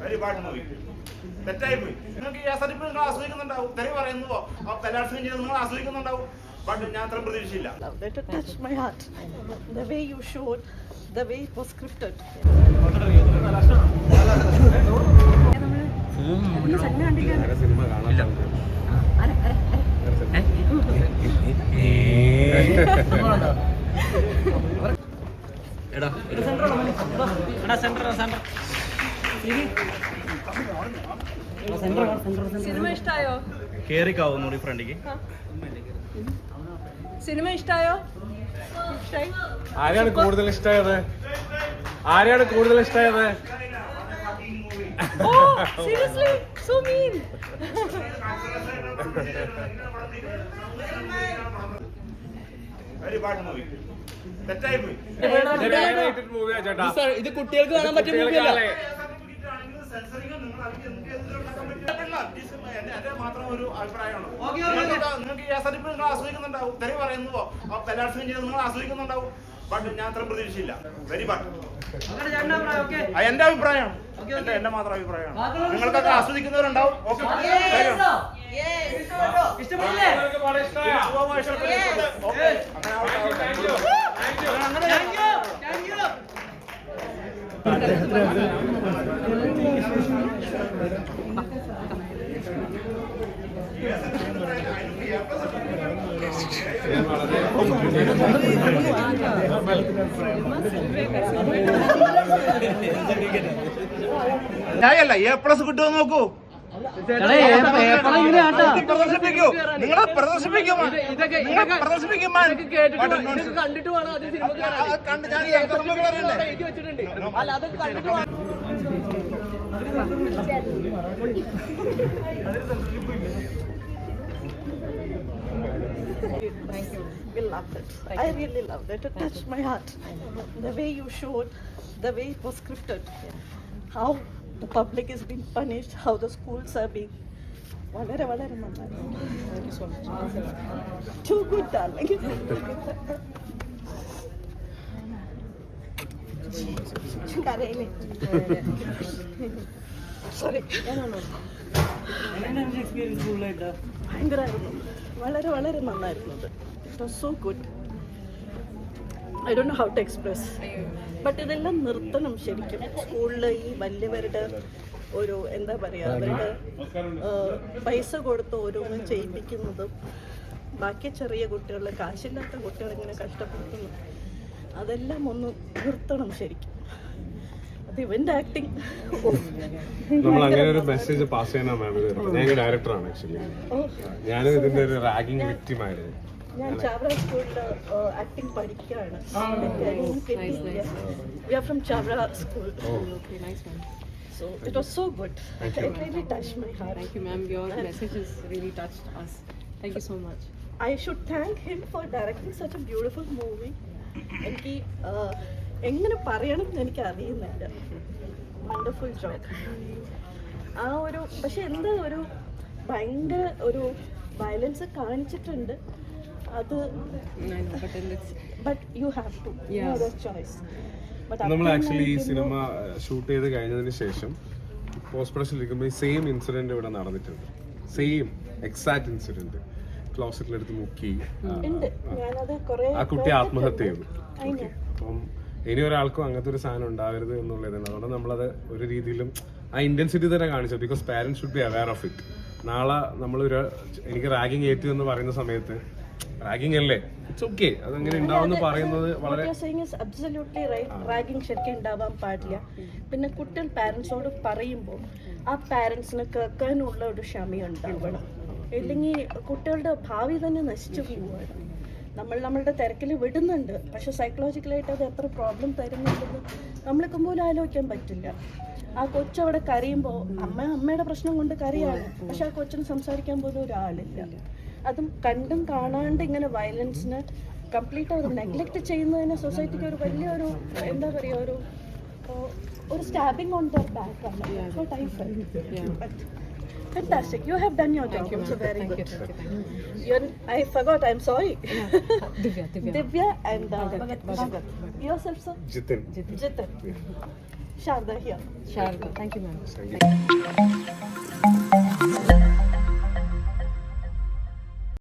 Very bad movie. തെറ്റായി പോയി. നിങ്ങൾക്ക് ഈ സർട്ടിഫിക്കറ്റ് നിങ്ങൾ ആസ്വദിക്കുന്നുണ്ടാവും, തെറി പറയുന്നതോ ബലാത്സംഗം ചെയ്ത് നിങ്ങൾ ആസ്വദിക്കുന്നുണ്ടാവും. ബട്ട് ഞാൻ അത്ര പ്രതീക്ഷയില്ല. That touched my heart. The way you showed, the way it was scripted. Cinema കാണാൻ സിനിമ ഇഷ്ടായോ? കേറിക്കാവുന്നു ഫ്രണ്ടിക്ക്. സിനിമ ഇഷ്ടായോ? ഇഷ്ടായി? ആരെയാണ് കൂടുതൽ ഇഷ്ടമായത്? ആരെയാണ് കൂടുതൽ ഇഷ്ടമായത്? Oh, seriously? So mean. Very bad movie. തെറ്റായി പോയി. മൂവിയാ ചേട്ടാ. ഇത് കുട്ടികൾക്ക് കാണാൻ പറ്റിയ മൂവിയല്ല. എന്റെ മാത്രം ഒരു അഭിപ്രായമാണ്. നിങ്ങൾക്ക് ഈ സർട്ടിഫിക്കറ്റ് നിങ്ങൾ ആസ്വദിക്കുന്നുണ്ടാവും, തെറി പറയുന്നതോ ബലാത്സംഗം ചെയ്ത് നിങ്ങൾ ആസ്വദിക്കുന്നുണ്ടാവും. ബട്ട് ഞാൻ അത്ര പ്രതീക്ഷയില്ല. Very bad. എന്റെ അഭിപ്രായമാണ്, എന്റെ മാത്രം അഭിപ്രായമാണ്. നിങ്ങൾക്കൊക്കെ ആസ്വദിക്കുന്നവരുണ്ടാവും. ഞായല്ല A+ കിട്ടുമോ നോക്കൂ. പ്രദർശിപ്പിക്കൂ, നിങ്ങൾ പ്രദർശിപ്പിക്കും. കണ്ടിട്ട് വേണം അത് സിനിമ കണ്ട് ഞാൻ അല്ല അത് കണ്ടിട്ട് വേണം. Thank you. We loved it. I really loved it. It touched my heart. The way you showed, the way it was scripted, how the public is being punished, how the schools are being. വളരെ വളരെ നന്നായിരുന്നു. Too good, darling. കരയില്ലേ? Sorry. ഭയങ്കരമായിരുന്നു. വളരെ വളരെ നന്നായിരുന്നു. It was so good. I don't know how to express. But ഇതെല്ലാം നിർത്തണം ശരിക്കും. സ്കൂളിൽ ഈ വലിയവരുടെ ഒരു എന്താ പറയുക, അവരുടെ പൈസ കൊടുത്ത് ഓരോന്നും ചെയ്യിപ്പിക്കുന്നതും ബാക്കി ചെറിയ കുട്ടികൾ, കാശില്ലാത്ത കുട്ടികൾ ഇങ്ങനെ കഷ്ടപ്പെടുത്തുന്നു, അതെല്ലാം ഒന്ന് നിർത്തണം ശരിക്കും. അത് ഇവന്റെ ആക്ടിങ്. നമ്മൾ അങ്ങനെ ഒരു മെസ്സേജ് പാസ് ചെയ്യാനാ മാം. ഞാൻ ഡയറക്ടറാണ് ആക്ച്വലി. ഞാനും ഇതിന്റെ ഒരു റാഗിങ് വിക്ടിം ആയിരുന്നു. ഞാൻ ചാവറ സ്കൂളിൽ ആക്ടിങ് പഠിക്കുകയാണ്. We are from Chavra school. Okay, nice one. So it was so good. It really touched my heart. Thank you, ma'am. Your message has really touched us. Thank you so much. I should thank him for directing such a beautiful movie. എനിക്ക് എങ്ങനെ പറയണം എന്ന് എനിക്ക് അറിയുന്നില്ല. Wonderful job. ആ ഒരു പക്ഷെ എന്താ ഒരു ഭയങ്കര ഒരു വയലൻസ് കാണിച്ചിട്ടുണ്ട്. അത് but you have to know the choice. നമ്മൾ ആക്ച്വലി ഈ സിനിമ ഷൂട്ട് ചെയ്ത് കഴിഞ്ഞതിന് ശേഷം പോസ്റ്റ് പ്രൊഡക്ഷൻ ഇരിക്കുമ്പോൾ സെയിം ഇൻസിഡന്റ് ഇവിടെ നടന്നിട്ടുണ്ട്. Same exact incident. ക്ലോസറ്റിലെടുത്ത് മുക്കി ആ കുട്ടി ആത്മഹത്യ ചെയ്തു. അപ്പം ഇനി ഒരാൾക്കും അങ്ങനത്തെ ഒരു സാധനം ഉണ്ടാവരുത് എന്നുള്ളതാണ്. അതുകൊണ്ട് നമ്മളത് ഒരു രീതിയിലും ആ ഇന്റൻസിറ്റി തന്നെ കാണിച്ചത്. Because parents should be aware of it. നാളെ നമ്മളൊരു എനിക്ക് റാഗിങ് ഏറ്റു എന്ന് പറയുന്ന സമയത്ത് റാഗിങ് അല്ലേ, ഇറ്റ്സ് ഓക്കെ, അതങ്ങനെ ഉണ്ടാവുമെന്ന് പറയുന്നത് വളരെ റാഗിങ് ശരിക്കും ഉണ്ടാവാൻ പാടില്ല. പിന്നെ കുട്ടികൾ പാരന്റ്സോട് പറയുമ്പോൾ ആ പാരന്റ്സിന് കേൾക്കാനുള്ള ഒരു ക്ഷമയുണ്ടാവണം. ഇല്ലെങ്കിൽ കുട്ടികളുടെ ഭാവി തന്നെ നശിച്ചു പോവുകയാണ്. നമ്മളുടെ തിരക്കിൽ വിടുന്നുണ്ട്, പക്ഷെ സൈക്കോളജിക്കലായിട്ട് അത് എത്ര പ്രോബ്ലം തരുന്നുണ്ടെന്ന് നമ്മൾക്ക് പോലും ആലോചിക്കാൻ പറ്റില്ല. ആ കൊച്ചവിടെ കരയുമ്പോൾ അമ്മയുടെ പ്രശ്നം കൊണ്ട് കരയാണ്, പക്ഷെ ആ കൊച്ചിന് സംസാരിക്കാൻ പോലും ഒരാളില്ല. അതും കണ്ടും കാണാണ്ട് ഇങ്ങനെ വയലൻസിന് കംപ്ലീറ്റ് അവർ നെഗ്ലക്ട് ചെയ്യുന്നതിന് സൊസൈറ്റിക്ക് ഒരു വലിയൊരു എന്താ പറയുക, ഒരു സ്റ്റാബിങ് ഓൺ ദർ ബാക്ക് ആണ്. What I felt. Fantastic. You have done your job. Also very good. I forgot. I'm sorry. Divya and Bhagat. Yourself, sir? Jitin. Jitin. Sharda here. Sharda. Thank you, ma'am. Thank you.